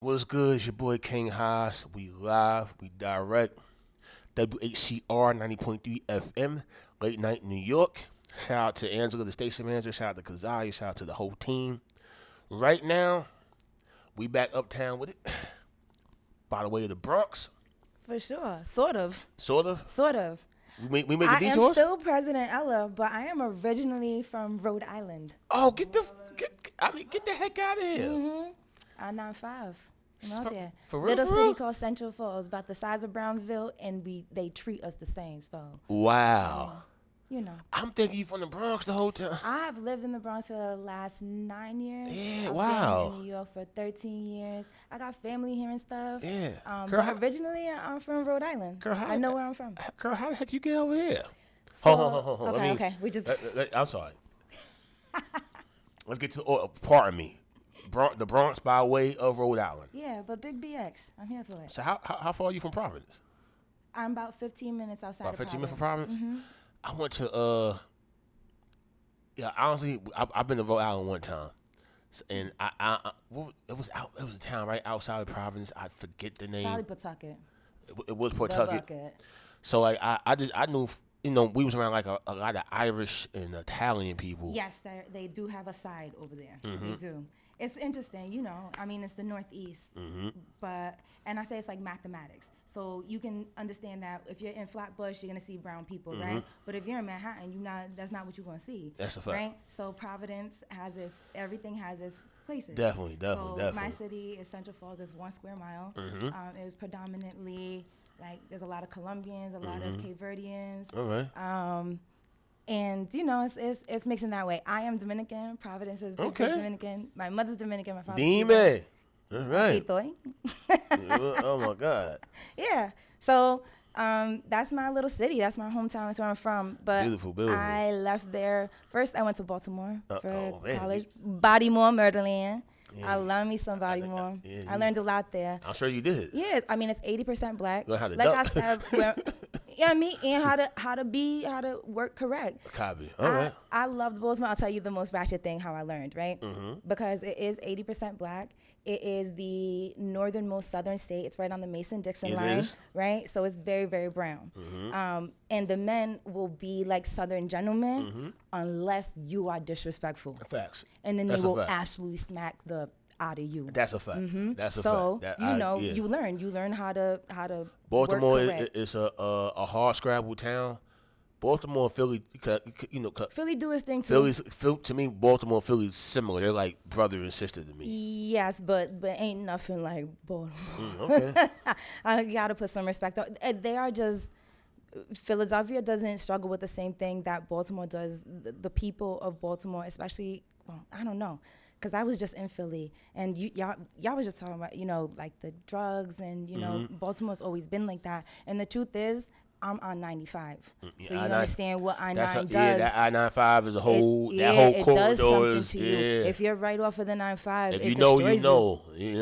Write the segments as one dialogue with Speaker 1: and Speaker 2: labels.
Speaker 1: What's good? It's your boy King Haas. We live, we direct. WHCR 90.3 FM, late night New York. Shout out to Angela, the station manager. Shout out to Kazaya. Shout out to the whole team. Right now, we back uptown with it. By the way of the Bronx,
Speaker 2: For sure. Sort of.
Speaker 1: sort of.
Speaker 2: Sort of.
Speaker 1: We make the
Speaker 2: I am
Speaker 1: detours.
Speaker 2: still President Ella, but I am originally from Rhode Island.
Speaker 1: Oh, get the heck out of here.
Speaker 2: I-95. I'm out
Speaker 1: For-
Speaker 2: there.
Speaker 1: for real,
Speaker 2: Little
Speaker 1: for
Speaker 2: city
Speaker 1: real?
Speaker 2: called Central Falls, about the size of Brownsville, and they treat us the same. So,
Speaker 1: Wow.
Speaker 2: you know.
Speaker 1: I'm thinking you from the Bronx the whole time.
Speaker 2: I have lived in the Bronx for the last 9 years.
Speaker 1: Yeah,
Speaker 2: I've
Speaker 1: wow.
Speaker 2: been in New York for 13 years. I got family here and stuff.
Speaker 1: Yeah.
Speaker 2: But originally, I'm from Rhode Island.
Speaker 1: Girl, how-
Speaker 2: I know where I'm from.
Speaker 1: Girl, how the heck you get over here?
Speaker 2: So,
Speaker 1: Hold on.
Speaker 2: Okay, okay. We just
Speaker 1: I'm sorry. Let's get to. Pardon me. The Bronx by way of Rhode Island.
Speaker 2: yeah, but Big BX. I'm here for it.
Speaker 1: So how far are you from Providence?
Speaker 2: I'm about 15 minutes outside
Speaker 1: About
Speaker 2: of
Speaker 1: 15 minutes from
Speaker 2: Providence.
Speaker 1: Providence. I went to yeah. Honestly, I've been to Rhode Island one time, and it was a town right outside of Providence. I forget the name.
Speaker 2: Probably Pawtucket.
Speaker 1: It was
Speaker 2: The
Speaker 1: Pawtucket.
Speaker 2: Bucket.
Speaker 1: So like I knew we was around like a lot of Irish and Italian people.
Speaker 2: Yes, they do have a side over there.
Speaker 1: Mm-hmm.
Speaker 2: They do. It's interesting, I mean, it's the Northeast,
Speaker 1: Mm-hmm.
Speaker 2: and I say it's like mathematics. So you can understand that if you're in Flatbush, you're gonna see brown people,
Speaker 1: Mm-hmm.
Speaker 2: right? But if you're in Manhattan, that's not what you're gonna see.
Speaker 1: That's a fact.
Speaker 2: Right? So Providence everything has its places.
Speaker 1: Definitely.
Speaker 2: My city is Central Falls. It's 1 square mile. It was predominantly like there's a lot of Colombians, a lot of Cape Verdeans.
Speaker 1: All right.
Speaker 2: And it's mixing that way. I am Dominican. Providence is big
Speaker 1: Okay.
Speaker 2: Dominican. My mother's Dominican. My father's
Speaker 1: Dime. All right.
Speaker 2: Titoy.
Speaker 1: Oh my God.
Speaker 2: Yeah. So that's my little city. That's my hometown. That's where I'm from. But
Speaker 1: Beautiful.
Speaker 2: I left there. First, I went to Baltimore for
Speaker 1: oh, man.
Speaker 2: college. Bodymore, Murderland.
Speaker 1: Yeah.
Speaker 2: I love me some Bodymore.
Speaker 1: yeah,
Speaker 2: I learned a lot there.
Speaker 1: I'm sure you did.
Speaker 2: Yeah, I mean it's 80% black.
Speaker 1: Learn how to
Speaker 2: like
Speaker 1: duck.
Speaker 2: I said, yeah, me and how to work correct.
Speaker 1: Copy. All right.
Speaker 2: I loved Baltimore. I'll tell you the most ratchet thing how I learned, right? Because it is 80% black. It is the northernmost southern state. It's right on the Mason-Dixon
Speaker 1: It
Speaker 2: line,
Speaker 1: is.
Speaker 2: right? So it's very, very brown. And the men will be like southern gentlemen unless you are disrespectful.
Speaker 1: Facts.
Speaker 2: And then
Speaker 1: That's
Speaker 2: they
Speaker 1: a
Speaker 2: will
Speaker 1: fact.
Speaker 2: absolutely smack the out of you.
Speaker 1: That's a fact. That's a
Speaker 2: So
Speaker 1: fact. Yeah.
Speaker 2: you learn how to
Speaker 1: Baltimore
Speaker 2: work correct.
Speaker 1: is a hard scrabble town. Baltimore and Philly,
Speaker 2: Philly do his thing too.
Speaker 1: to me, Baltimore and Philly's similar. They're like brother and sister to me.
Speaker 2: Yes, but ain't nothing like Baltimore.
Speaker 1: Okay.
Speaker 2: I gotta put some respect on. They are just Philadelphia doesn't struggle with the same thing that Baltimore does. The people of Baltimore, especially, well, I don't know, because I was just in Philly, and y'all was just talking about like the drugs, and Baltimore's always been like that. And the truth is, I'm on 95, so you understand what I-9 does.
Speaker 1: Yeah, that I-95 is a whole
Speaker 2: It
Speaker 1: corridor
Speaker 2: does something
Speaker 1: is,
Speaker 2: to you. If you're right off of the 95,
Speaker 1: if
Speaker 2: it
Speaker 1: you know,
Speaker 2: destroys
Speaker 1: you know. You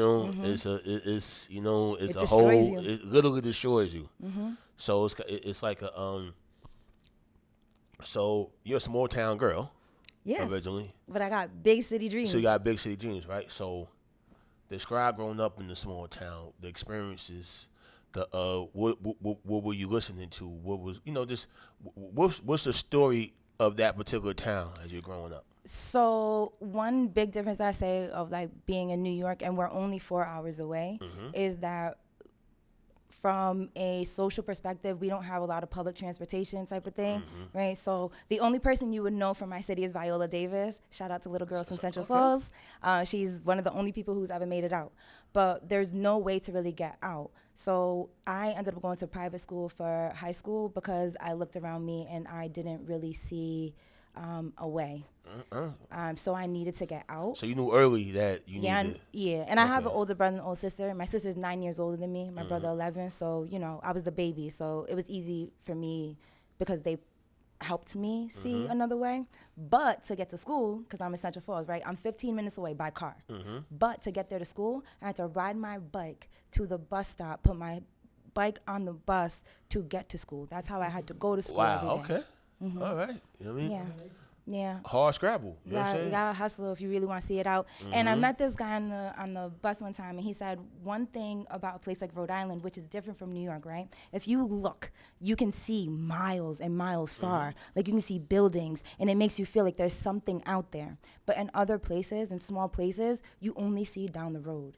Speaker 1: know, it's
Speaker 2: It
Speaker 1: a whole.
Speaker 2: destroys you.
Speaker 1: It literally destroys you. So it's like a So you're a small town girl.
Speaker 2: Yes,
Speaker 1: Originally.
Speaker 2: but I got big city dreams.
Speaker 1: So you got big city dreams, right? So describe growing up in the small town, the experiences, what were you listening to? What was just what's the story of that particular town as you're growing up?
Speaker 2: So one big difference I say of like being in New York, and we're only 4 hours away, is that from a social perspective, we don't have a lot of public transportation type of thing, right? So the only person you would know from my city is Viola Davis. Shout out to Little Girls from Central Falls. She's one of the only people who's ever made it out. But there's no way to really get out. So I ended up going to private school for high school because I looked around me and I didn't really see a way. So I needed to get out.
Speaker 1: So you knew early that you needed.
Speaker 2: Yeah, and I have an older brother and older sister. My sister's 9 years older than me. My brother 11. So I was the baby. So it was easy for me because they helped me see another way. But to get to school, because I'm in Central Falls, right? I'm 15 minutes away by car. But to get there to school, I had to ride my bike to the bus stop, put my bike on the bus to get to school. That's how I had to go to school every
Speaker 1: Wow.
Speaker 2: day.
Speaker 1: Okay. All right. You know what I mean?
Speaker 2: Yeah. Yeah.
Speaker 1: hard scrabble. You know what I'm
Speaker 2: You
Speaker 1: saying?
Speaker 2: gotta hustle if you really want to see it out. And I met this guy on the bus one time, and he said one thing about a place like Rhode Island, which is different from New York, right? If you look, you can see miles and miles far. Like you can see buildings, and it makes you feel like there's something out there. But in other places, in small places, you only see down the road.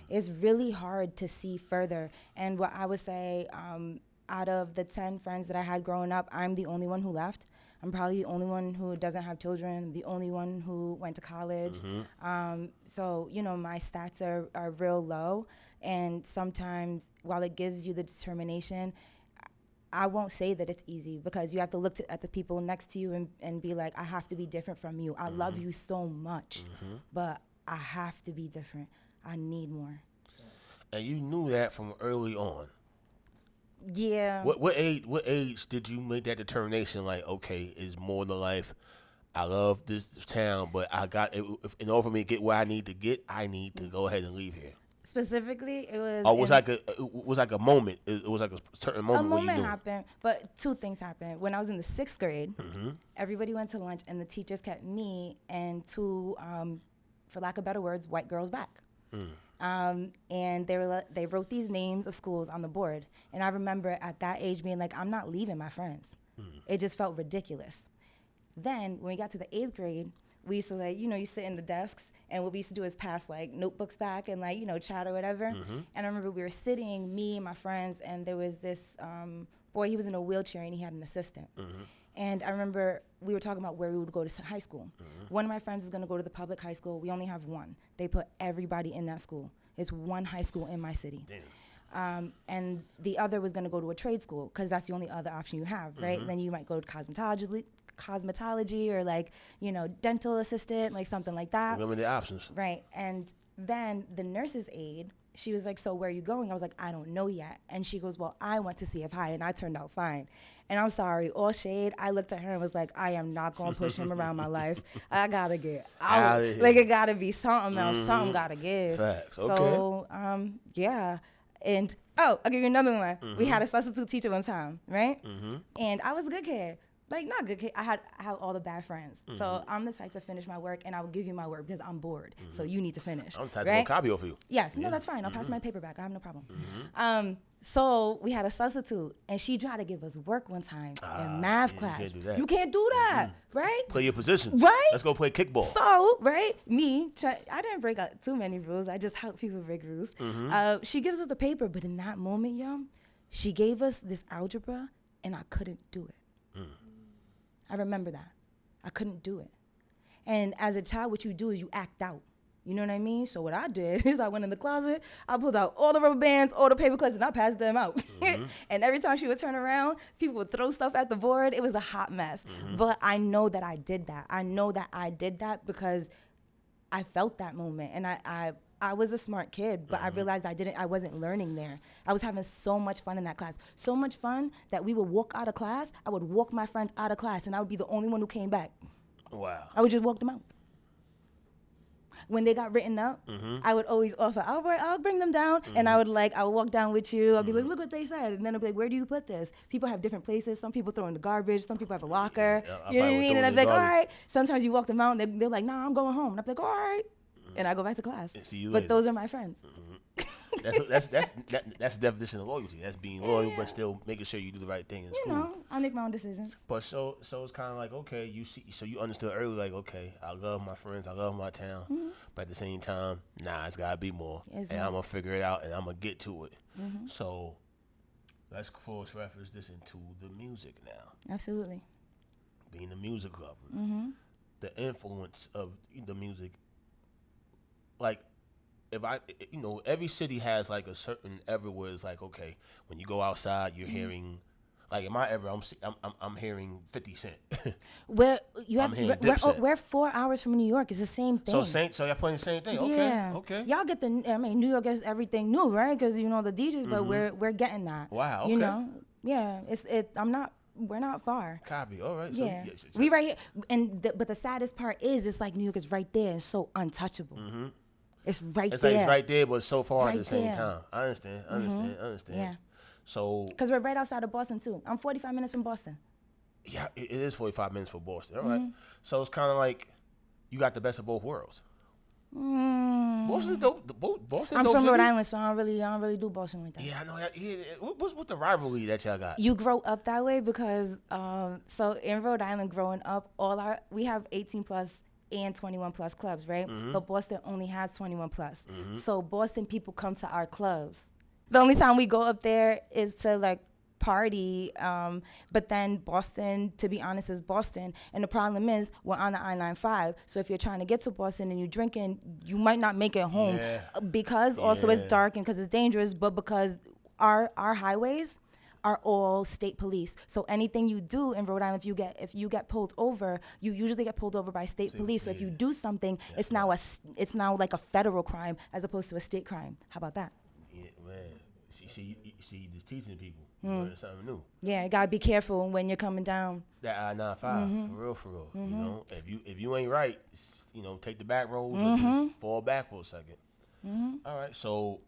Speaker 2: It's really hard to see further. And what I would say, out of the 10 friends that I had growing up, I'm the only one who left. I'm probably the only one who doesn't have children, the only one who went to college. So, you know, my stats are real low. And sometimes, while it gives you the determination, I won't say that it's easy, because you have to look at the people next to you and be like, I have to be different from you. I love you so much, but I have to be different. I need more.
Speaker 1: And you knew that from early on.
Speaker 2: Yeah.
Speaker 1: What age did you make that determination? Like, okay, it's more to life. I love this town, but in order for me to get where I need to get, I need to go ahead and leave here.
Speaker 2: Specifically, it was.
Speaker 1: Oh, it was like a moment. It was like a certain moment.
Speaker 2: A
Speaker 1: where
Speaker 2: moment
Speaker 1: you knew.
Speaker 2: happened, but two things happened. When I was in the 6th grade, everybody went to lunch, and the teachers kept me and two, for lack of better words, white girls back. And they wrote these names of schools on the board. And I remember at that age being like, I'm not leaving my friends. It just felt ridiculous. Then when we got to the 8th grade, we used to, like, you know, you sit in the desks, and what we used to do is pass like notebooks back and, like, you know, chat or whatever. And I remember we were sitting, me and my friends, and there was this boy, he was in a wheelchair and he had an assistant. And I remember we were talking about where we would go to high school. One of my friends is going to go to the public high school. We only have one. They put everybody in that school. It's one high school in my city. And the other was going to go to a trade school, because that's the only other option you have, right? Then you might go to cosmetology or, like, you know, dental assistant, like something like that.
Speaker 1: Limited options.
Speaker 2: Right. And then the nurse's aide, she was like, so where are you going? I was like, I don't know yet. And she goes, well, I went to CF High and I turned out fine. And I'm sorry, all shade. I looked at her and was like, I am not going to push him around my life. I got to get out. Like, it got to be something else. Something got to give.
Speaker 1: Facts. Okay.
Speaker 2: So, yeah. And, I'll give you another one. We had a substitute teacher one time, right? And I was a good kid. Like, not good kid. I had all the bad friends. So I'm the type to finish my work, and I will give you my work because I'm bored. So you need to finish.
Speaker 1: I'm the type
Speaker 2: right?
Speaker 1: to go copy off you.
Speaker 2: Yes. No, that's fine. I'll pass my paper back. I have no problem. So we had a substitute, and she tried to give us work one time in math class.
Speaker 1: Can't do that.
Speaker 2: You can't do that, right?
Speaker 1: Play your position.
Speaker 2: Right?
Speaker 1: Let's go play kickball.
Speaker 2: So, right, I didn't break out too many rules. I just helped people break rules. She gives us the paper, but in that moment, she gave us this algebra, and I couldn't do it. I remember that. I couldn't do it. And as a child, what you do is you act out. You know what I mean? So what I did is I went in the closet, I pulled out all the rubber bands, all the paper clips, and I passed them out. And every time she would turn around, people would throw stuff at the board. It was a hot mess. But I know that I did that. I know that I did that because I felt that moment. And I was a smart kid, but I realized I wasn't learning there. I was having so much fun in that class. So much fun that we would walk out of class. I would walk my friends out of class, and I would be the only one who came back.
Speaker 1: Wow.
Speaker 2: I would just walk them out. When they got written up, I would always offer, I'll bring them down. And I would walk down with you. I'll be like, look what they said. And then I'll be like, where do you put this? People have different places. Some people throw in the garbage. Some people have a locker.
Speaker 1: Yeah,
Speaker 2: you know what I mean? And I'd be like, all
Speaker 1: garbage.
Speaker 2: right. Sometimes you walk them out, and they're like, nah, I'm going home. And I'd be like, all right. And I go back to class.
Speaker 1: See you
Speaker 2: but
Speaker 1: later.
Speaker 2: those are my friends.
Speaker 1: That's the definition of loyalty. That's being loyal, but still making sure you do the right thing in
Speaker 2: You
Speaker 1: school.
Speaker 2: know, I make my own decisions.
Speaker 1: But so it's kind of like, okay, you understood early, like, okay, I love my friends, I love my town, but at the same time, it's gotta be more,
Speaker 2: It's
Speaker 1: and
Speaker 2: more.
Speaker 1: I'm gonna figure it out, and I'm gonna get to it. So let's cross reference this into the music now.
Speaker 2: Absolutely.
Speaker 1: Being a music lover, the influence of the music, like. Every city has like a certain era where it's like, okay, when you go outside, you're hearing, like in my era, I'm hearing 50 Cent.
Speaker 2: We're
Speaker 1: I'm hearing Dipset.
Speaker 2: we're 4 hours from New York. It's the same thing.
Speaker 1: So y'all playing the same thing? Okay,
Speaker 2: Yeah.
Speaker 1: okay.
Speaker 2: Y'all get New York gets everything new, right? Because the DJs, but we're getting that.
Speaker 1: Wow,
Speaker 2: You
Speaker 1: okay.
Speaker 2: know, yeah. We're not far.
Speaker 1: Copy. All right. So,
Speaker 2: Yeah,
Speaker 1: so-
Speaker 2: we right here, but the saddest part is it's like New York is right there and so untouchable. It's right
Speaker 1: It's
Speaker 2: there.
Speaker 1: like it's right there, but so far at
Speaker 2: Right
Speaker 1: the same
Speaker 2: there.
Speaker 1: time. I understand.
Speaker 2: Yeah.
Speaker 1: So
Speaker 2: Because we're right outside of Boston too. I'm 45 minutes from Boston.
Speaker 1: Yeah, it is 45 minutes for Boston. All right. So it's kind of like you got the best of both worlds. Boston's dope. Boston's
Speaker 2: I'm
Speaker 1: dope
Speaker 2: from
Speaker 1: city.
Speaker 2: Rhode Island, so I don't really do Boston like that.
Speaker 1: Yeah, I know. Yeah, what's the rivalry that y'all got?
Speaker 2: You grow up that way because so in Rhode Island, growing up, we have 18 plus and 21 plus clubs, right? But Boston only has 21 plus. So Boston people come to our clubs. The only time we go up there is to like party, but then Boston, to be honest, is Boston. And the problem is we're on the I-95. So if you're trying to get to Boston and you're drinking, you might not make it home because also it's dark and because it's dangerous, but because our highways are all state police. So anything you do in Rhode Island, if you get pulled over, you usually get pulled over by state police. So if you do something, it's now like a federal crime as opposed to a state crime. How about that?
Speaker 1: Yeah, man. She just teaching people. Learning something new.
Speaker 2: Yeah, you gotta be careful when you're coming down.
Speaker 1: That I-95, for real. You know, if you ain't right, you know, take the back roads or just fall back for a second. All right, so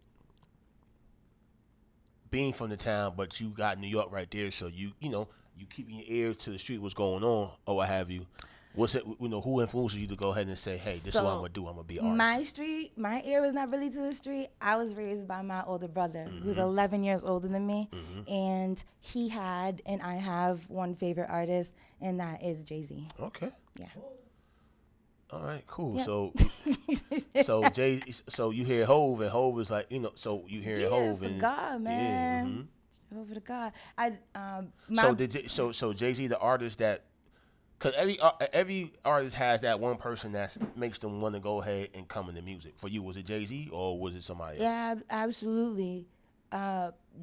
Speaker 1: being from the town, but you got New York right there, so you know, you keeping your ear to the street, what's going on, or what have you. What's it? You know, who influences you to go ahead and say, "Hey, this is what I'm gonna do. I'm gonna be an artist."
Speaker 2: My ear was not really to the street. I was raised by my older brother, who's 11 years older than me, and he had and I have one favorite artist, and that is Jay-Z.
Speaker 1: Okay.
Speaker 2: Yeah.
Speaker 1: All right. Cool.
Speaker 2: Yep.
Speaker 1: So you hear Hove, and Hove is like, you know, so you hear Hove
Speaker 2: for
Speaker 1: and
Speaker 2: God, man. Over to God.
Speaker 1: So Jay-Z, the artist that. Cause every artist has that one person that makes them want to go ahead and come into music. For you, was it Jay-Z or was it somebody else?
Speaker 2: Yeah, absolutely.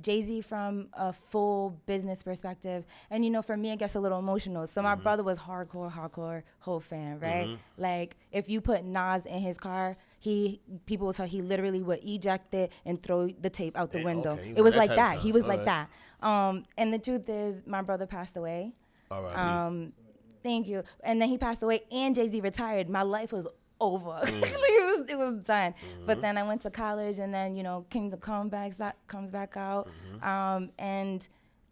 Speaker 2: Jay-Z from a full business perspective. And, you know, for me, it gets a little emotional. So my brother was hardcore Hov fan, right? Like, if you put Nas in his car, people will tell he literally would eject it and throw the tape out the window.
Speaker 1: Okay.
Speaker 2: It was like that. He was like that. And the truth is, my brother passed away.
Speaker 1: All right.
Speaker 2: Thank you. And then he passed away and Jay-Z retired. My life was over. It was done. But then I went to college and then, you know, Kingdom Come comes back out. And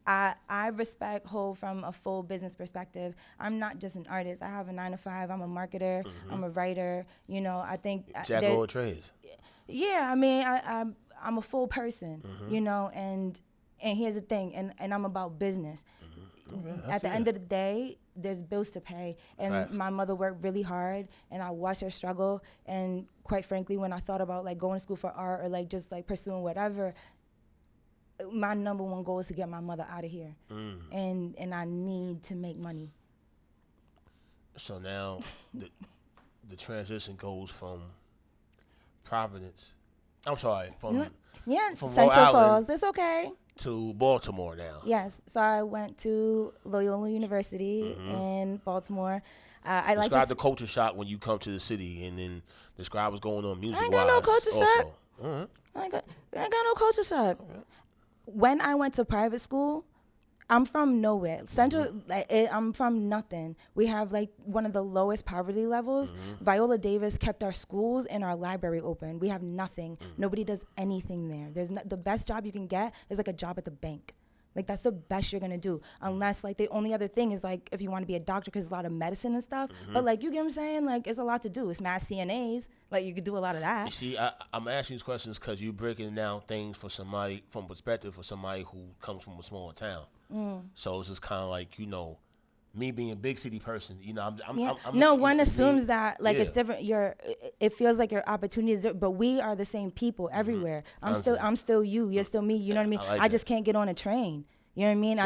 Speaker 2: I respect Hov from a full business perspective. I'm not just an artist. I have a 9-to-5. I'm a marketer. I'm a writer. You know, I think
Speaker 1: Jack of all trades.
Speaker 2: Yeah, I mean, I'm a full person, you know, and here's the thing, and I'm about business. At the end of the day, there's bills to pay, and
Speaker 1: Facts.
Speaker 2: my mother worked really hard, and I watched her struggle. And quite frankly, when I thought about like going to school for art or like just like pursuing whatever, my number one goal is to get my mother out of here, and I need to make money.
Speaker 1: So now the transition goes from Providence. I'm sorry, from
Speaker 2: Central Falls. That's okay.
Speaker 1: To Baltimore now.
Speaker 2: Yes. So I went to Loyola University in Baltimore.
Speaker 1: Describe the culture shock when you come to the city, and then describe what's going on music-wise.
Speaker 2: I ain't got no culture shock.
Speaker 1: All right.
Speaker 2: I ain't got no culture shock. When I went to private school, I'm from nowhere. I'm from nothing. We have like one of the lowest poverty levels. Viola Davis kept our schools and our library open. We have nothing. Nobody does anything there. The best job you can get is like a job at the bank. Like that's the best you're gonna do, unless like the only other thing is like if you want to be a doctor because there's a lot of medicine and stuff. But like you get what I'm saying, like it's a lot to do. It's mass CNAs, like you could do a lot of that.
Speaker 1: You see, I'm asking these questions because you're breaking down things for somebody from perspective for somebody who comes from a smaller town. So it's just kind of like, you know, me being a big city person, you know,
Speaker 2: one assumes that like it's different. It feels like your opportunities, but we are the same people everywhere. I'm still you. You're still me. You know what I mean? I just can't get on a train. You know what I mean?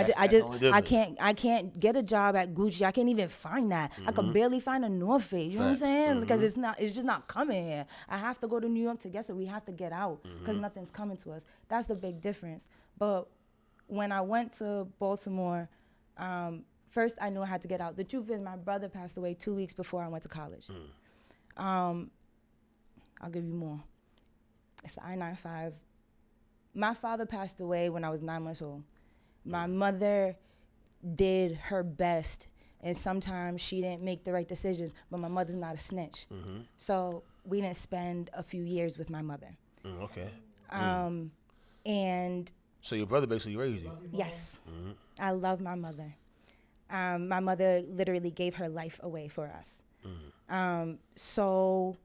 Speaker 2: I can't get a job at Gucci. I can't even find that. I could barely find a North Face. You know what I'm saying? Because it's just not coming here. I have to go to New York to get it. We have to get out because nothing's coming to us. That's the big difference. But when I went to Baltimore, first I knew I had to get out. The truth is my brother passed away 2 weeks before I went to college. I'll give you more. It's the I-95. My father passed away when I was 9 months old. My mother did her best, and sometimes she didn't make the right decisions, but my mother's not a snitch. So we didn't spend a few years with my mother.
Speaker 1: Okay.
Speaker 2: And
Speaker 1: so your brother basically raised you?
Speaker 2: Yes. I love my mother. My mother literally gave her life away for us. So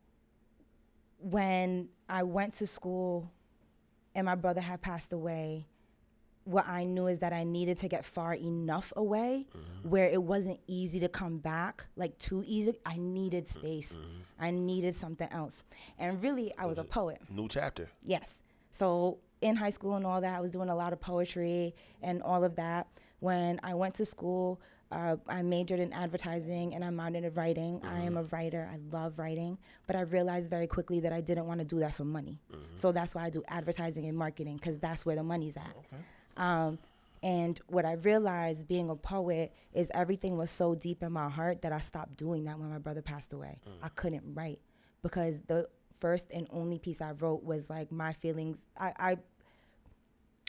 Speaker 2: when I went to school and my brother had passed away, what I knew is that I needed to get far enough away where it wasn't easy to come back, like too easy. I needed space. I needed something else. And really, I was a poet.
Speaker 1: New chapter.
Speaker 2: Yes. So in high school and all that, I was doing a lot of poetry and all of that. When I went to school, I majored in advertising and I minored in writing. I am a writer. I love writing. But I realized very quickly that I didn't want to do that for money. So that's why I do advertising and marketing, because that's where the money's at. And what I realized being a poet is everything was so deep in my heart that I stopped doing that when my brother passed away. I couldn't write because the first and only piece I wrote was like my feelings. I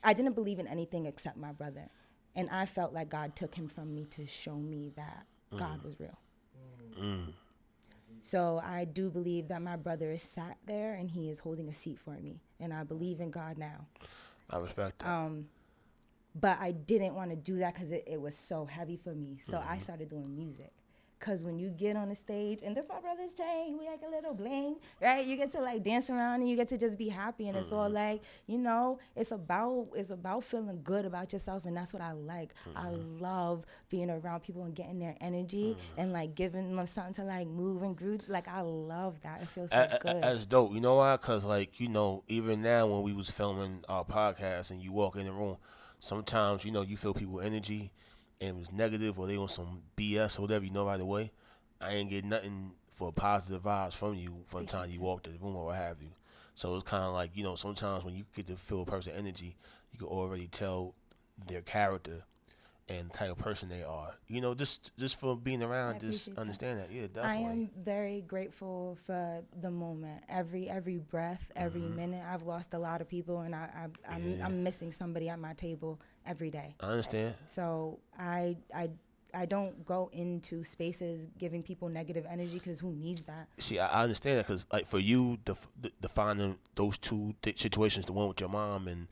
Speaker 2: didn't believe in anything except my brother. And I felt like God took him from me to show me that God was real. So I do believe that my brother is sat there and he is holding a seat for me. And I believe in God now.
Speaker 1: I respect that.
Speaker 2: But I didn't want to do that because it was so heavy for me. So I started doing music. Because when you get on the stage, and this my brother's chain, we like a little bling, right? You get to like dance around and you get to just be happy. And it's all like, you know, it's about feeling good about yourself. And that's what I like. I love being around people and getting their energy and like giving them something to like move and groove. Like I love that. It feels so good.
Speaker 1: That's dope. You know why? Because like, you know, even now when we was filming our podcast and you walk in the room, sometimes, you know, you feel people energy and it was negative or they on some BS or whatever, you know, right away. I ain't get nothing for positive vibes from you from the time you walked in the room or what have you. So it's kind of like, you know, sometimes when you get to feel a person's energy, you can already tell their character and the type of person they are. You know, just for being around, just understand that. Yeah, definitely.
Speaker 2: I am very grateful for the moment. Every breath, every minute. I've lost a lot of people, and I'm missing somebody at my table every day.
Speaker 1: I understand.
Speaker 2: So I don't go into spaces giving people negative energy because who needs that?
Speaker 1: See, I understand that because, like, for you, defining those two situations, the one with your mom and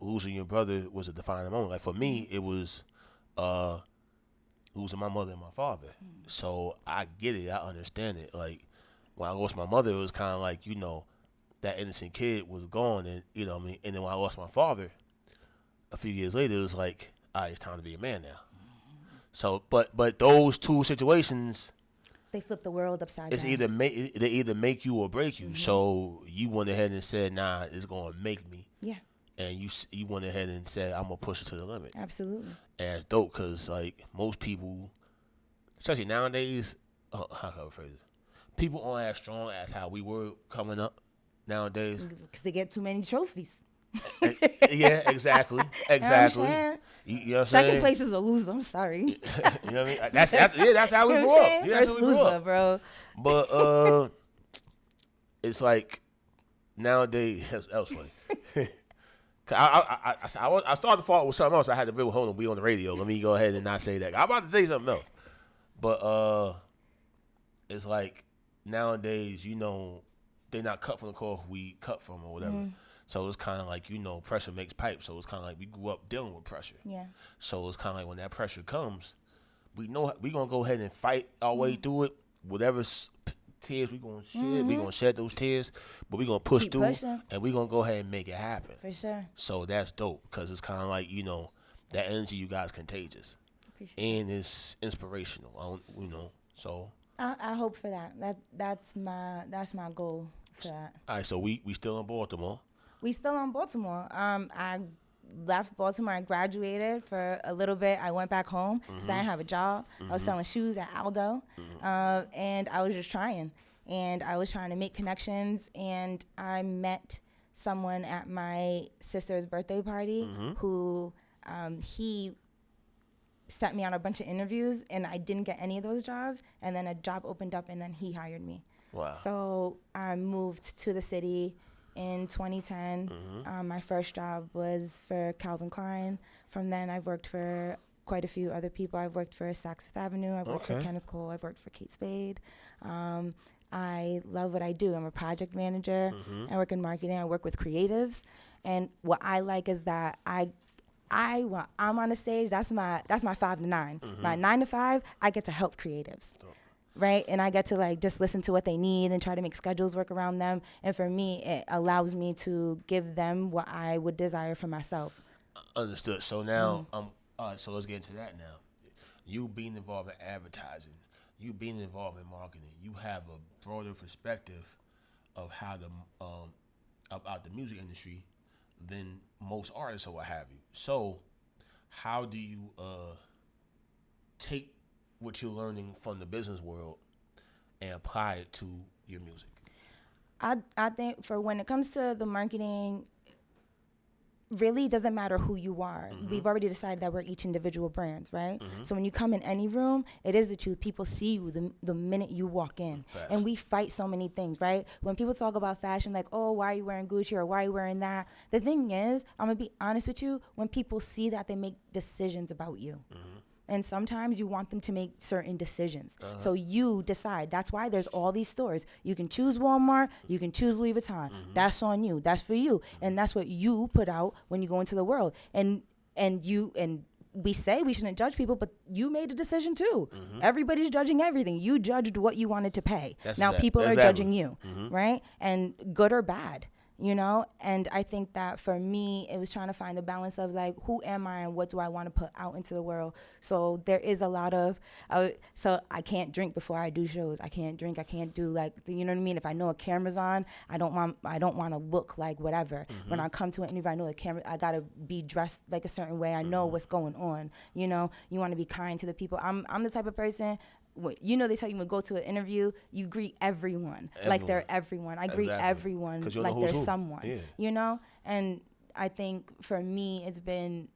Speaker 1: losing your brother was a defining moment. Like for me, it was losing my mother and my father. So I get it. I understand it. Like when I lost my mother, it was kind of like, you know, that innocent kid was gone, and you know what I mean. And then when I lost my father, a few years later, it was like, all right, it's time to be a man now. So, but those two situations,
Speaker 2: they flip the world upside
Speaker 1: it's
Speaker 2: down.
Speaker 1: they either make you or break you. So you went ahead and said, nah, it's gonna make me.
Speaker 2: Yeah.
Speaker 1: And you went ahead and said, I'm going to push it to the limit.
Speaker 2: Absolutely.
Speaker 1: And it's dope because, like, most people, especially nowadays, how can I phrase it? People aren't as strong as how we were coming up nowadays.
Speaker 2: Because they get too many trophies.
Speaker 1: Yeah, exactly. Exactly. You know what I'm saying?
Speaker 2: Second place is a loser. I'm sorry.
Speaker 1: You know what I mean? That's how we grew up. Yeah, that's how we grew up.
Speaker 2: Bro.
Speaker 1: But it's like nowadays, that was funny. I started to fall with something else. I had to be hold on, we on the radio. Let me go ahead and not say that. I'm about to say something else. But it's like nowadays, you know, they not cut from the cloth we cut from or whatever. So it's kind of like, you know, pressure makes pipe. So it's kind of like we grew up dealing with pressure.
Speaker 2: Yeah.
Speaker 1: So it's kind of like when that pressure comes, we know we gonna go ahead and fight our way through it. Whatever tears we gonna shed, we gonna shed those tears, but we gonna push
Speaker 2: Keep
Speaker 1: through,
Speaker 2: pushing.
Speaker 1: and we gonna go ahead and make it happen.
Speaker 2: For sure.
Speaker 1: So that's dope because it's kind of like, you know, that energy you got is contagious, and it's inspirational. You know, so
Speaker 2: I hope for that. That's my goal for that.
Speaker 1: All right, so we still in Baltimore.
Speaker 2: We still in Baltimore. I left Baltimore. I graduated for a little bit. I went back home because I didn't have a job. I was selling shoes at Aldo, and I was just trying. And I was trying to make connections. And I met someone at my sister's birthday party who he sent me on a bunch of interviews, and I didn't get any of those jobs. And then a job opened up, and then he hired me.
Speaker 1: Wow.
Speaker 2: So I moved to the city in 2010. My first job was for Calvin Klein. From then, I've worked for quite a few other people. I've worked for Saks Fifth Avenue. I've worked for Kenneth Cole. I've worked for Kate Spade. I love what I do. I'm a project manager. I work in marketing. I work with creatives. And what I like is that I I'm on the stage, that's my 5 to 9. My 9 to 5, I get to help creatives. Right? And I get to like just listen to what they need and try to make schedules work around them. And for me, it allows me to give them what I would desire for myself.
Speaker 1: Understood. So now, all right, so let's get into that now. You being involved in advertising, you being involved in marketing, you have a broader perspective of how about the music industry than most artists or what have you. So how do you take what you're learning from the business world and apply it to your music?
Speaker 2: I think for when it comes to the marketing, really doesn't matter who you are. We've already decided that we're each individual brands, right? So when you come in any room, it is the truth. People see you the minute you walk in.
Speaker 1: Facts.
Speaker 2: And we fight so many things, right? When people talk about fashion, like, oh, why are you wearing Gucci or why are you wearing that? The thing is, I'm going to be honest with you, when people see that, they make decisions about you. And sometimes you want them to make certain decisions. So you decide. That's why there's all these stores. You can choose Walmart. You can choose Louis Vuitton. That's on you. That's for you. And that's what you put out when you go into the world. And we say we shouldn't judge people, but you made a decision too. Everybody's judging everything. You judged what you wanted to pay. Now people are judging you, right? And good or bad. You know, and I think that for me, it was trying to find the balance of like, who am I and what do I want to put out into the world? So there is a lot of, so I can't drink before I do shows. I can't drink. I can't do like, you know what I mean? If I know a camera's on, I don't want to look like whatever. When I come to an interview, I know the camera, I got to be dressed like a certain way. I know what's going on. You know, you want to be kind to the people. I'm the type of person, you know, they tell you when you go to an interview, you greet everyone. Like they're everyone. I greet everyone like they're someone, you know? And I think for me, it's been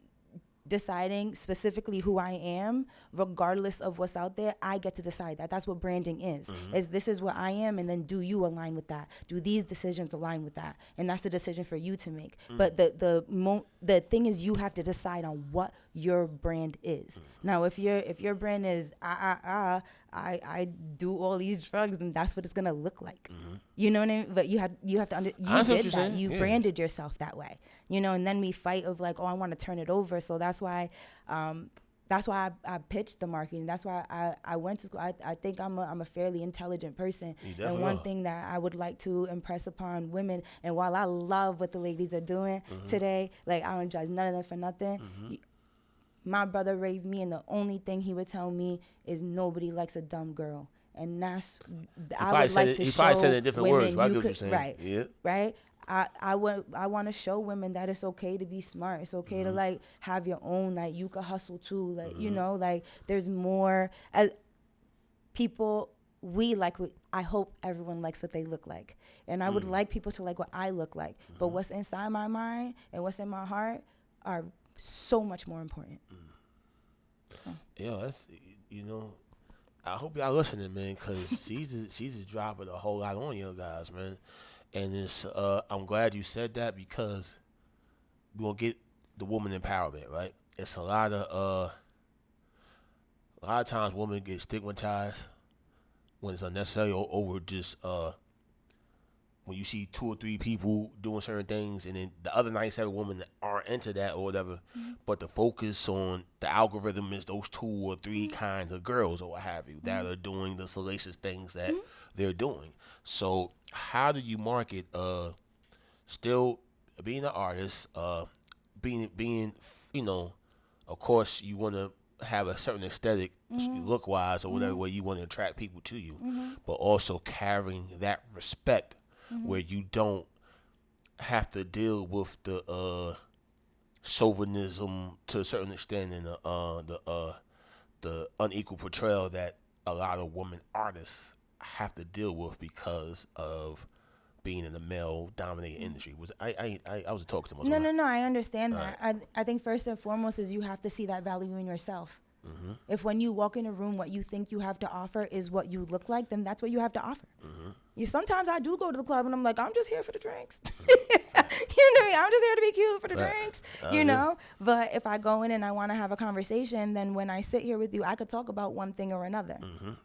Speaker 2: deciding specifically who I am, regardless of what's out there. I get to decide that. That's what branding is. Is this is what I am, and then do you align with that? Do these decisions align with that? And that's the decision for you to make. But the thing is, you have to decide on what your brand is. Now, if your brand is I do all these drugs, then that's what it's gonna look like. You know what I mean? But you have to you did that. You branded yourself that way. You know, and then we fight of like, oh, I want to turn it over. So that's why I pitched the marketing. That's why I went to school. I think I'm a fairly intelligent person. And one thing that I would like to impress upon women, and while I love what the ladies are doing today, like I don't judge none of them for nothing. My brother raised me, and the only thing he would tell me is nobody likes a dumb girl. And that's, I would like to show women. He probably said it in different words, but I get what you're saying. Right, right. I want to show women that it's okay to be smart. It's okay to like have your own, like you could hustle too. Like, you know, like there's more as people, I hope everyone likes what they look like. And I would like people to like what I look like. But what's inside my mind and what's in my heart are so much more important.
Speaker 1: Yeah, that's, you know, I hope y'all listening, man, because she's dropping a whole lot on you guys, man. And it's I'm glad you said that, because we're gonna get the woman empowerment, right? It's a lot of times women get stigmatized when it's unnecessary, or over just when you see 2 or 3 people doing certain things, and then the other 97 women that aren't into that or whatever, but the focus on the algorithm is those 2 or 3 kinds of girls or what have you that are doing the salacious things that they're doing. So how do you market still being an artist, being you know, of course you want to have a certain aesthetic look wise or whatever way you want to attract people to you, but also carrying that respect where you don't have to deal with the chauvinism to a certain extent, and the unequal portrayal that a lot of women artists have to deal with because of being in the male-dominated industry. I was talking to myself.
Speaker 2: No, I understand that. Right. I think first and foremost is you have to see that value in yourself. If when you walk in a room, what you think you have to offer is what you look like, then that's what you have to offer. Sometimes I do go to the club and I'm like, I'm just here for the drinks. You know what I I'm just here to be cute for the
Speaker 1: Facts.
Speaker 2: drinks,
Speaker 1: Oh,
Speaker 2: you
Speaker 1: yeah.
Speaker 2: know. But if I go in and I want to have a conversation, then when I sit here with you, I could talk about one thing or another.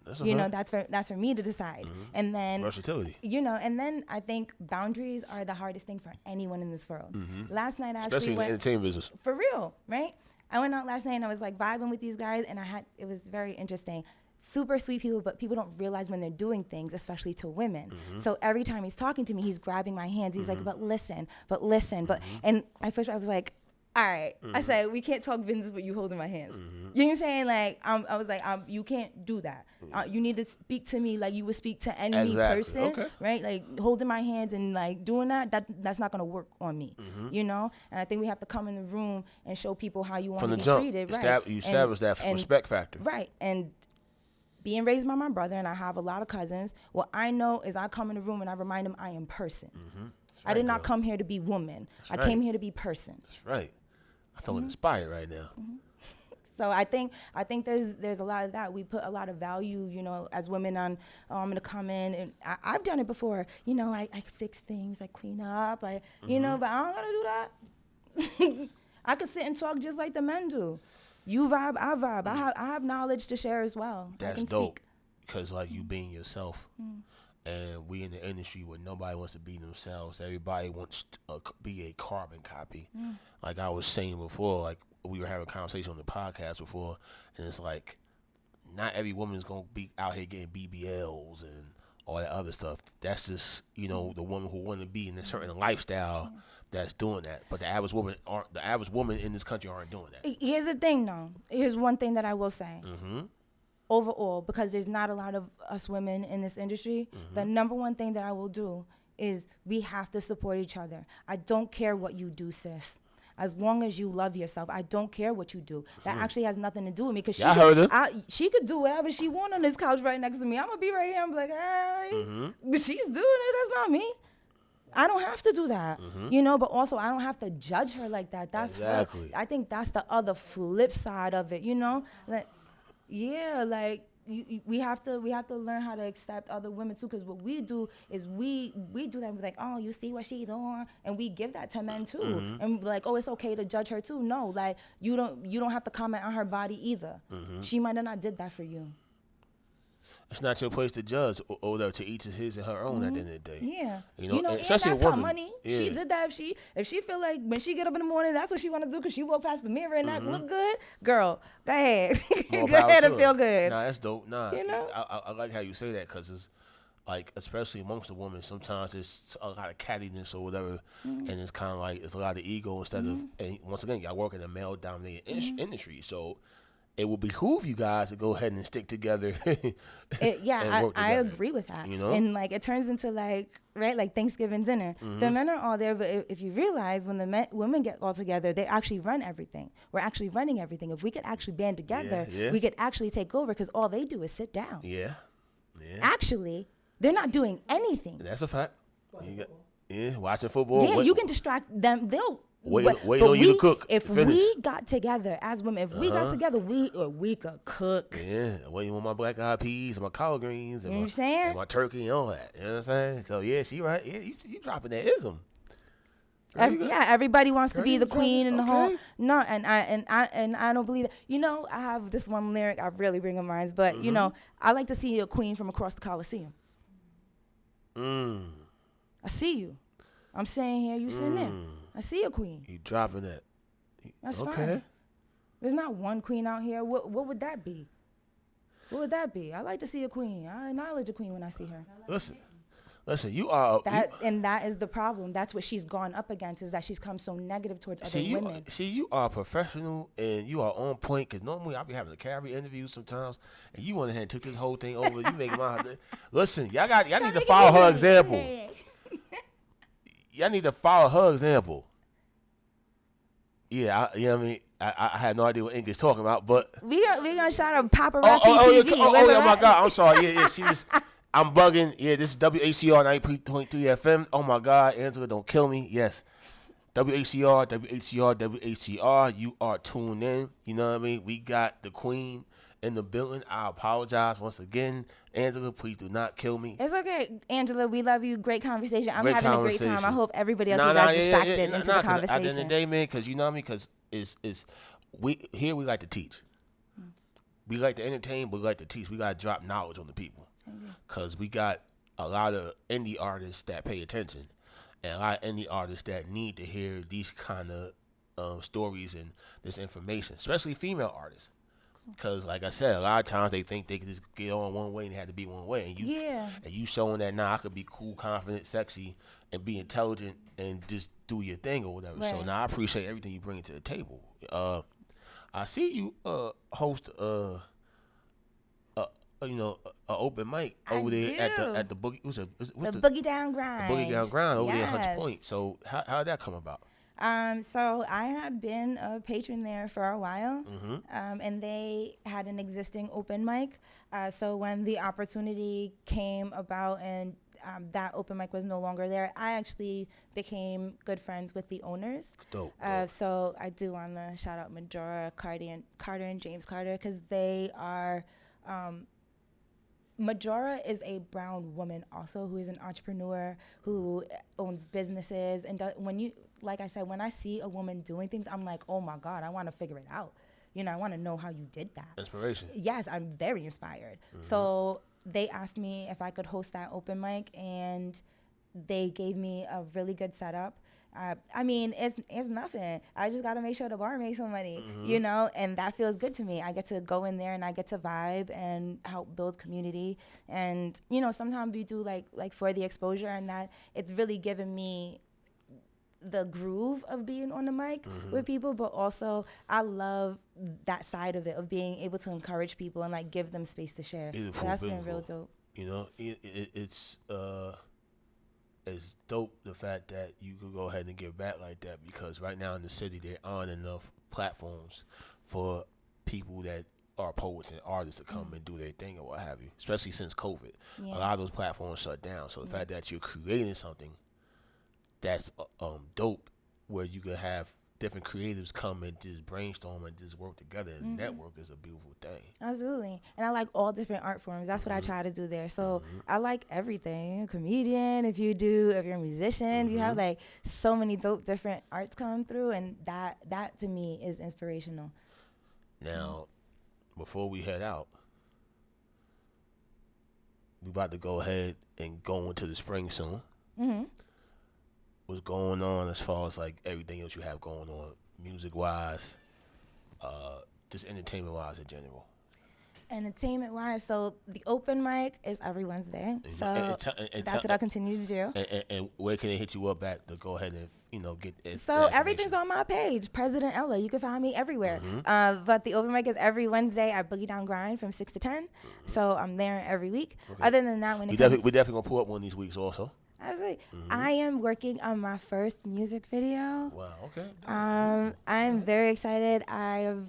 Speaker 1: That's a
Speaker 2: You know,
Speaker 1: fact.
Speaker 2: that's for me to decide. And then
Speaker 1: Versatility.
Speaker 2: you know, and then I think boundaries are the hardest thing for anyone in this world. Last night I
Speaker 1: Especially
Speaker 2: actually
Speaker 1: in the
Speaker 2: went
Speaker 1: entertainment business.
Speaker 2: for real, right? I went out last night and I was like vibing with these guys, and it was very interesting. Super sweet people, but people don't realize when they're doing things, especially to women. So every time he's talking to me, he's grabbing my hands. He's like, but listen, and I was like, all right. I said, we can't talk business with you holding my hands. You know what I'm saying? Like, I was like, you can't do that. You need to speak to me like you would speak to any
Speaker 1: Exactly.
Speaker 2: person,
Speaker 1: Okay.
Speaker 2: right? Like holding my hands and like doing that's not gonna work on me, you know. And I think we have to come in the room and show people how you want
Speaker 1: From
Speaker 2: to
Speaker 1: the
Speaker 2: be
Speaker 1: jump,
Speaker 2: treated, right?
Speaker 1: you establish that
Speaker 2: and-
Speaker 1: respect factor.
Speaker 2: right? And being raised by my brother, and I have a lot of cousins, what I know is I come in the room and I remind them I am person. I did
Speaker 1: right,
Speaker 2: not
Speaker 1: girl.
Speaker 2: come here to be woman. I
Speaker 1: right.
Speaker 2: came here to be person.
Speaker 1: That's right. I feel inspired right now.
Speaker 2: So I think there's a lot of that. We put a lot of value, you know, as women on, oh, I'm gonna come in, and I've done it before. You know, I fix things, I clean up, you know, but I don't gotta do that. I could sit and talk just like the men do. You vibe, I vibe. I have knowledge to share as well. I
Speaker 1: That's
Speaker 2: can
Speaker 1: dope.
Speaker 2: speak.
Speaker 1: Because, like, you being yourself. And we in the industry where nobody wants to be themselves. Everybody wants to be a carbon copy. Like I was saying before, like we were having a conversation on the podcast before, and it's like not every woman is going to be out here getting BBLs and all that other stuff. That's just, you know, the woman who want to be in a certain lifestyle that's doing that. But the average woman in this country aren't doing that.
Speaker 2: Here's the thing, though. Here's one thing that I will say. Overall, because there's not a lot of us women in this industry, the number one thing that I will do is we have to support each other. I don't care what you do, sis. As long as you love yourself, I don't care what you do. That actually has nothing to do with me, because she could do whatever she want on this couch right next to me. I'm gonna be right here. I'm like, hey, but she's doing it. That's not me. I don't have to do that, you know. But also, I don't have to judge her like that. That's
Speaker 1: Exactly.
Speaker 2: her. I think that's the other flip side of it, you know. Like, yeah, like. We have to learn how to accept other women too, because what we do is we do that. We're like, oh, you see what she's doing, and we give that to men too, and we're like, oh, it's okay to judge her too. No, like you don't have to comment on her body either. She might have not did that for you.
Speaker 1: It's not your place to judge, or to each is his and her own at the end of the day.
Speaker 2: Yeah,
Speaker 1: You know,
Speaker 2: and
Speaker 1: especially
Speaker 2: that's
Speaker 1: a woman.
Speaker 2: her money.
Speaker 1: Yeah.
Speaker 2: She did that. If she feel like when she get up in the morning, that's what she want to do, because she walk past the mirror and that look good. Girl, go ahead,
Speaker 1: More
Speaker 2: go
Speaker 1: power
Speaker 2: ahead
Speaker 1: to
Speaker 2: and
Speaker 1: her.
Speaker 2: feel good.
Speaker 1: Nah, that's dope. Nah,
Speaker 2: You know?
Speaker 1: I like how you say that, because it's like, especially amongst the women, sometimes there's a lot of cattiness or whatever, and it's kind of like it's a lot of ego instead of. And once again, y'all work in a male-dominated industry, so it will behoove you guys to go ahead and stick together.
Speaker 2: Yeah,
Speaker 1: work
Speaker 2: I
Speaker 1: together,
Speaker 2: agree with that.
Speaker 1: you know?
Speaker 2: And like it turns into like, right, like Thanksgiving dinner. The men are all there, but if you realize when the women get all together, they actually run everything. We're actually running everything. If we could actually band together,
Speaker 1: Yeah.
Speaker 2: we could actually take over, because all they do is sit down.
Speaker 1: Yeah.
Speaker 2: Actually, they're not doing anything.
Speaker 1: That's a fact. Watching football.
Speaker 2: Yeah, you can distract them. They'll
Speaker 1: Wait
Speaker 2: but
Speaker 1: on you to cook.
Speaker 2: If
Speaker 1: Finish.
Speaker 2: we got together as women, if we got together, we could cook.
Speaker 1: Yeah, waiting on my black eyed peas and my collard greens and,
Speaker 2: You know what
Speaker 1: my,
Speaker 2: I'm saying?
Speaker 1: and my turkey and all that. You know what I'm saying? So yeah, she right. Yeah, you dropping that ism.
Speaker 2: Yeah, everybody wants to
Speaker 1: Girl,
Speaker 2: be
Speaker 1: you
Speaker 2: the
Speaker 1: got
Speaker 2: queen
Speaker 1: it.
Speaker 2: in the
Speaker 1: Okay.
Speaker 2: whole. No, and I don't believe that. You know, I have this one lyric I really bring in mind, but you know, I like to see a queen from across the Coliseum. I see you. I'm sitting here, you sitting there. I see a queen.
Speaker 1: You dropping that.
Speaker 2: That's
Speaker 1: Okay.
Speaker 2: fine. There's not one queen out here. What would that be? What would that be? I like to see a queen. I acknowledge a queen when I see her.
Speaker 1: Listen. You are.
Speaker 2: And that is the problem. That's what she's gone up against, is that she's come so negative towards other women.
Speaker 1: You are a professional and you are on point. Because normally I'll be having to carry interviews sometimes, and you went ahead and took this whole thing over. You make my. Listen, y'all need to follow her example. Y'all need to follow her example. Yeah, you know what I mean? I had no idea what English talking about, but
Speaker 2: We gonna shout out paparazzi TV.
Speaker 1: Oh my God, I'm sorry. Yeah, I'm bugging. Yeah, this is WACR 90.3 FM. Oh my God, Angela, don't kill me. Yes, WACR. You are tuned in. You know what I mean? We got the queen in the building. I apologize once again. Angela, please do not kill me.
Speaker 2: It's okay, Angela. We love you. Great conversation. I'm
Speaker 1: Great
Speaker 2: having a great time. I hope everybody else is as distracted into the conversation.
Speaker 1: At the end of the day, man, because you know what I mean? Because we like to teach. We like to entertain, but we like to teach. We got to drop knowledge on the people. Because we got a lot of indie artists that pay attention. And a lot of indie artists that need to hear these kind of stories and this information, especially female artists. Because, like I said, a lot of times they think they can just get on one way and they have to be one way. And you showing that now I could be cool, confident, sexy, and be intelligent and just do your thing or whatever. Right. So now I appreciate everything you bring to the table. I see you host an open mic over there at the Boogie. What's the
Speaker 2: Boogie Down Grind?
Speaker 1: The Boogie Down Grind over there at Hunts Point. So how did that come about?
Speaker 2: So I had been a patron there for a while, and they had an existing open mic. So when the opportunity came about and that open mic was no longer there, I actually became good friends with the owners.
Speaker 1: Dope.
Speaker 2: So I do want to shout out Majora, Carter, and James Carter, because they are. Majora is a brown woman also who is an entrepreneur, who owns businesses, and like I said, when I see a woman doing things, I'm like, oh my God, I want to figure it out. I want to know how you did that.
Speaker 1: Inspiration.
Speaker 2: Yes, I'm very inspired. So they asked me if I could host that open mic, and they gave me a really good setup. I mean, it's nothing. I just got to make sure the bar makes some money, and that feels good to me. I get to go in there and I get to vibe and help build community. And, sometimes we do like for the exposure, and that it's really given me the groove of being on the mic with people, but also I love that side of it, of being able to encourage people and like give them space to share.
Speaker 1: Beautiful,
Speaker 2: so that's been real dope.
Speaker 1: It's dope the fact that you could go ahead and give back like that, because right now in the city there aren't enough platforms for people that are poets and artists to come and do their thing or what have you, especially since COVID. Yeah. A lot of those platforms shut down. So the fact that you're creating something that's dope, where you could have different creatives come and just brainstorm and just work together and network, is a beautiful thing.
Speaker 2: Absolutely. And I like all different art forms. That's what I try to do there. So I like everything. You're a comedian, if you're a musician, you have like so many dope different arts come through, and that to me is inspirational.
Speaker 1: Now, before we head out, we about to go ahead and go into the spring soon. What's going on as far as like everything else you have going on, music wise, just entertainment wise in general?
Speaker 2: Entertainment wise, so the open mic is every Wednesday. So that's what I'll continue to do.
Speaker 1: And where can they hit you up at to go ahead and get it?
Speaker 2: So everything's on my page, President Ella. You can find me everywhere. But the open mic is every Wednesday at Boogie Down Grind from 6 to 10. So I'm there every week. Okay. Other than that, we're
Speaker 1: definitely gonna pull up one of these weeks also.
Speaker 2: Absolutely. I am working on my first music video.
Speaker 1: Wow, okay.
Speaker 2: I'm very excited. I have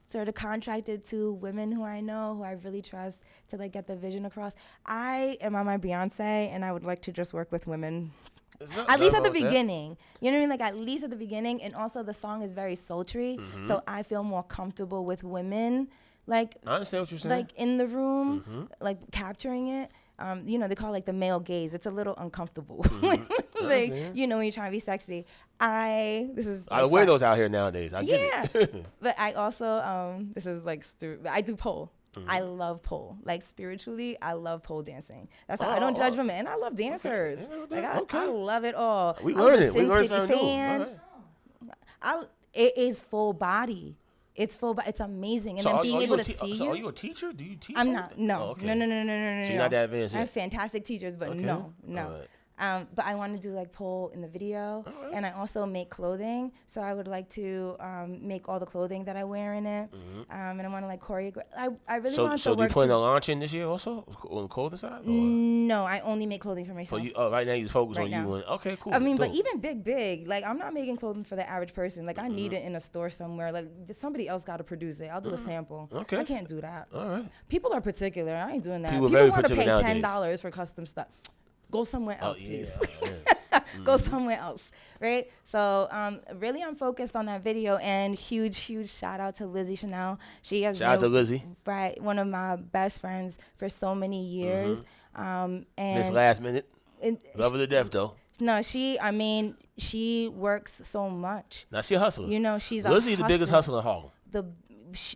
Speaker 2: sort of contracted to women who I know, who I really trust, to like get the vision across. I am on my Beyonce, and I would like to just work with women. At least at the beginning. You know what I mean? Like at least at the beginning. And also the song is very sultry, so I feel more comfortable with women. Like,
Speaker 1: I understand what you're saying.
Speaker 2: Like in the room, like capturing it. They call it like the male gaze. It's a little uncomfortable. Like, when you're trying to be sexy. This is
Speaker 1: I wear those out here nowadays. I get it.
Speaker 2: But I also, this is like, I do pole. I love pole. Like spiritually, I love pole dancing. That's how I don't judge women. And I love dancers. Okay. I love it all.
Speaker 1: We learn it. We learn
Speaker 2: something new. It is full body. It's full, but it's amazing. And then being able to see you.
Speaker 1: So are you a teacher? Do you teach?
Speaker 2: I'm not. No.
Speaker 1: Oh, okay.
Speaker 2: No.
Speaker 1: So you're not that advanced yet?
Speaker 2: I have fantastic teachers, but no. Right. But I want to do like pole in the video, and I also make clothing. So I would like to make all the clothing that I wear in it, and I want to like choreograph. I really want to work.
Speaker 1: So do you plan on launching this year also on the clothing side? Or?
Speaker 2: No, I only make clothing for myself.
Speaker 1: So right now you just focus on you. Okay, cool.
Speaker 2: I mean, but even big. Like I'm not making clothing for the average person. Like I need it in a store somewhere. Like somebody else got to produce it. I'll do a sample.
Speaker 1: Okay.
Speaker 2: I can't do that.
Speaker 1: All right.
Speaker 2: People are particular. I ain't doing that.
Speaker 1: People want
Speaker 2: to pay
Speaker 1: $10
Speaker 2: for custom stuff. Go somewhere else, please. go somewhere else, right? So really, I'm focused on that video, and huge shout out to Lizzie Chanel. She has
Speaker 1: Shout out to Lizzie.
Speaker 2: right, one of my best friends for so many years.
Speaker 1: Miss
Speaker 2: And
Speaker 1: Last Minute.
Speaker 2: it,
Speaker 1: Love her to death, though.
Speaker 2: no, she works so much.
Speaker 1: Now, she a hustler.
Speaker 2: You know, she's
Speaker 1: Lizzie,
Speaker 2: a
Speaker 1: the biggest hustler in Harlem.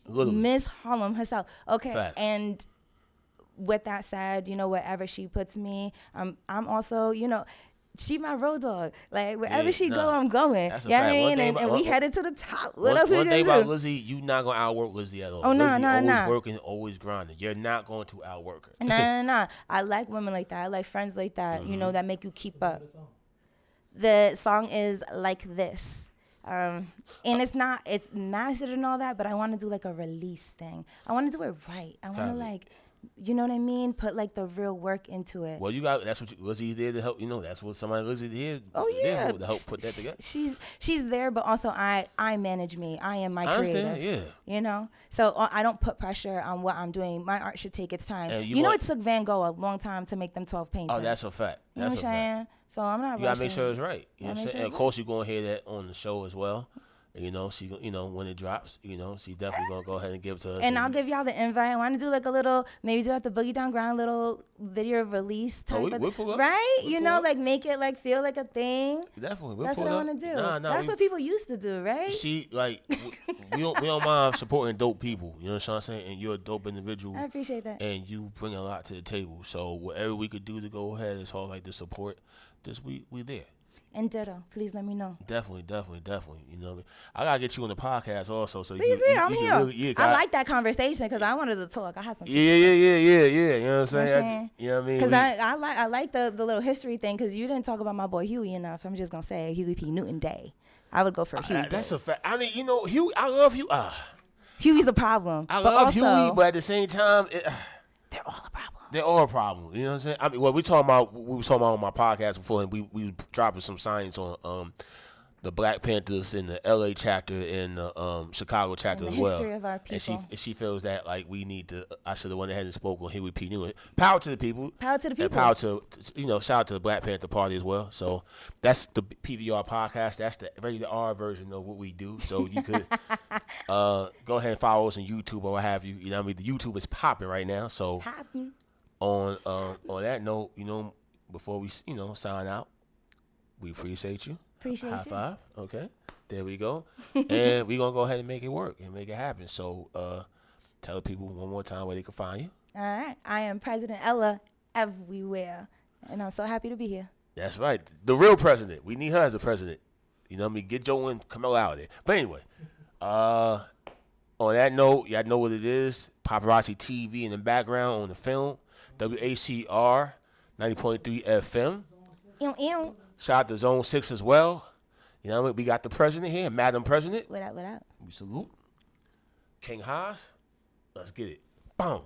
Speaker 1: Literally.
Speaker 2: Miss Harlem herself. Okay,
Speaker 1: Facts.
Speaker 2: and with that said, you know, wherever she puts me, I'm also, you know, she my road dog. Like wherever she go, I'm going.
Speaker 1: That's a
Speaker 2: You know what
Speaker 1: fact.
Speaker 2: I
Speaker 1: One
Speaker 2: mean?
Speaker 1: thing
Speaker 2: And
Speaker 1: about-
Speaker 2: we headed to the top. What else
Speaker 1: One
Speaker 2: we
Speaker 1: thing
Speaker 2: gonna
Speaker 1: about
Speaker 2: do?
Speaker 1: Lizzie, you not going to outwork Lizzie at all.
Speaker 2: Oh, no,
Speaker 1: Lizzie
Speaker 2: no,
Speaker 1: always
Speaker 2: no.
Speaker 1: working, always grinding. You're not going to outwork her.
Speaker 2: No. I like women like that. I like friends like that, you
Speaker 1: Mm-hmm.
Speaker 2: know, that make you keep up. The song is Like This. And it's mastered and all that, but I want to do like a release thing. I want to do it right. I want to
Speaker 1: Exactly.
Speaker 2: like, you know what I mean? Put like the real work into it.
Speaker 1: Well, that's what Lizzie's there to help. You know, that's what somebody Lizzie's here.
Speaker 2: Oh
Speaker 1: there
Speaker 2: yeah,
Speaker 1: for, to help put that together.
Speaker 2: She's there, but also I manage me. I am my
Speaker 1: I
Speaker 2: creative.
Speaker 1: understand, yeah.
Speaker 2: You know, so I don't put pressure on what I'm doing. My art should take its time.
Speaker 1: And you
Speaker 2: You know,
Speaker 1: want-
Speaker 2: it took Van Gogh a long time to make them 12 paintings.
Speaker 1: Oh, that's a fact.
Speaker 2: you know
Speaker 1: That's
Speaker 2: what
Speaker 1: a
Speaker 2: I'm
Speaker 1: fact.
Speaker 2: saying. So I'm not.
Speaker 1: You gotta make
Speaker 2: rushing.
Speaker 1: sure it's right. You know what I'm
Speaker 2: Gotta make
Speaker 1: saying?
Speaker 2: sure
Speaker 1: And
Speaker 2: it's
Speaker 1: of course, you're gonna hear that on the show as well. You know, when it drops, you know, she definitely gonna go ahead and give it to us.
Speaker 2: And I'll give y'all the invite. I want to do like a little, maybe do at the Boogie Down Ground little video release type
Speaker 1: we-
Speaker 2: of,
Speaker 1: we'll pull up.
Speaker 2: right?
Speaker 1: We'll
Speaker 2: You
Speaker 1: pull
Speaker 2: know,
Speaker 1: up.
Speaker 2: like make it like feel like a thing.
Speaker 1: Definitely. We'll
Speaker 2: That's
Speaker 1: pull
Speaker 2: what I
Speaker 1: up.
Speaker 2: want to do.
Speaker 1: Nah,
Speaker 2: That's what people used to do, right?
Speaker 1: She like we don't mind supporting dope people. You know what I'm saying? And you're a dope individual.
Speaker 2: I appreciate that.
Speaker 1: And you bring a lot to the table. So whatever we could do to go ahead as far like the support, just we there.
Speaker 2: And ditto, please let me know.
Speaker 1: Definitely. You know what I mean? I gotta get you on the podcast also. So
Speaker 2: Please, yeah, I'm
Speaker 1: can
Speaker 2: here.
Speaker 1: Really,
Speaker 2: I like that conversation because I wanted to talk. I had some.
Speaker 1: Yeah. You know what I'm saying?
Speaker 2: saying?
Speaker 1: You know what I mean?
Speaker 2: Because I like the little history thing because you didn't talk about my boy Huey enough. I'm just gonna say Huey P. Newton Day. I would go for Huey.
Speaker 1: That's
Speaker 2: Day.
Speaker 1: a fact. I mean, you know, Huey. I love Huey.
Speaker 2: Huey's a problem.
Speaker 1: I
Speaker 2: but
Speaker 1: love
Speaker 2: also,
Speaker 1: Huey, but at the same time,
Speaker 2: they're all a problem.
Speaker 1: they're all a problem. You know what I'm saying? I mean, what we were talking about on my podcast before, and we was dropping some science on the Black Panthers in the LA chapter and the Chicago chapter
Speaker 2: And
Speaker 1: as
Speaker 2: the
Speaker 1: well.
Speaker 2: history of our
Speaker 1: And
Speaker 2: people.
Speaker 1: she feels that like we need to. I should have went ahead and spoke on Huey P. Newton. Power to the people.
Speaker 2: Power to the
Speaker 1: And
Speaker 2: people.
Speaker 1: power to shout out to the Black Panther Party as well. So that's the PVR podcast. That's the rated R version of what we do. So you could go ahead and follow us on YouTube or what have you. You know what I mean? The YouTube is popping right now. So
Speaker 2: Happen.
Speaker 1: on that note, you know, before we sign out, we appreciate you.
Speaker 2: Appreciate
Speaker 1: High
Speaker 2: you.
Speaker 1: five. Okay. There we go. And we're gonna go ahead and make it work and make it happen. So tell the people one more time where they can find you.
Speaker 2: All right. I am President Ella everywhere, and I'm so happy to be here.
Speaker 1: That's right. The real president. We need her as a president. You know what I mean? Get Joe and Camilla out of there. But anyway, on that note, y'all know what it is. Paparazzi TV in the background on the film. WACR 90.3 FM.
Speaker 2: Ew.
Speaker 1: Shout out to Zone 6 as well. You know what I mean? We got the president here, Madam President.
Speaker 2: What up?
Speaker 1: We salute. King Haas. Let's get it. Boom.